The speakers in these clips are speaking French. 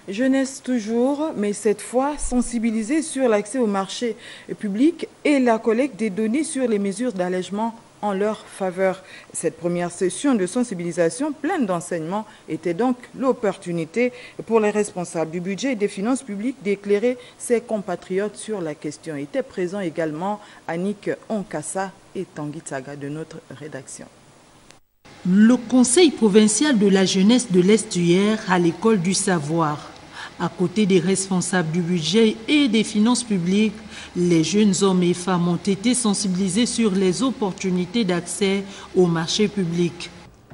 Jeunesse toujours, mais cette fois sensibilisée sur l'accès au marché public et la collecte des données sur les mesures d'allègement en leur faveur. Cette première session de sensibilisation pleine d'enseignements était donc l'opportunité pour les responsables du budget et des finances publiques d'éclairer ses compatriotes sur la question. Étaient présents également Annick Onkassa et Tanguy Tsaga de notre rédaction. Le Conseil provincial de la jeunesse de l'Estuaire à l'école du savoir. À côté des responsables du budget et des finances publiques, les jeunes hommes et femmes ont été sensibilisés sur les opportunités d'accès au marché public.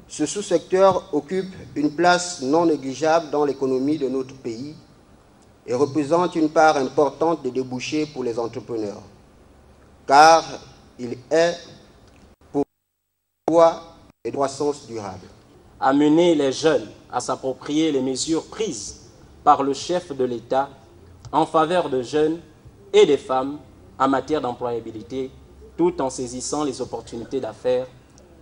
Ce sous-secteur occupe une place non négligeable dans l'économie de notre pays et représente une part importante des débouchés pour les entrepreneurs, car il est pour l'emploi et la croissance durable. Amener les jeunes à s'approprier les mesures prises par le chef de l'État en faveur de jeunes et des femmes en matière d'employabilité, tout en saisissant les opportunités d'affaires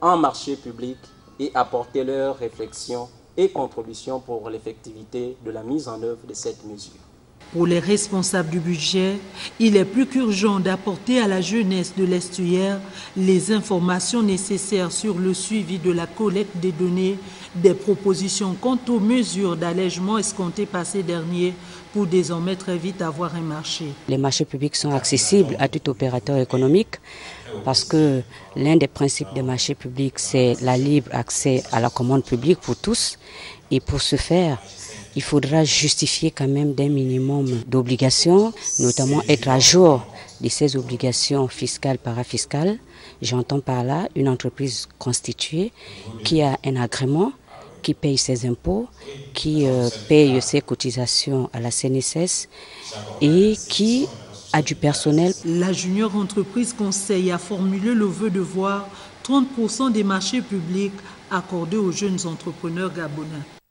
en marché public et apporter leurs réflexions et contributions pour l'effectivité de la mise en œuvre de cette mesure. Pour les responsables du budget, il est plus qu'urgent d'apporter à la jeunesse de l'Estuaire les informations nécessaires sur le suivi de la collecte des données, des propositions quant aux mesures d'allègement escomptées par ces derniers pour désormais très vite avoir un marché. Les marchés publics sont accessibles à tout opérateur économique parce que l'un des principes des marchés publics, c'est la libre accès à la commande publique pour tous. Et pour ce faire, il faudra justifier quand même d'un minimum d'obligations, notamment être à jour de ces obligations fiscales, parafiscales. J'entends par là une entreprise constituée qui a un agrément, qui paye ses impôts, qui paye ses cotisations à la CNSS et qui a du personnel. La junior entreprise conseille à formuler le vœu de voir 30% des marchés publics accordés aux jeunes entrepreneurs gabonais.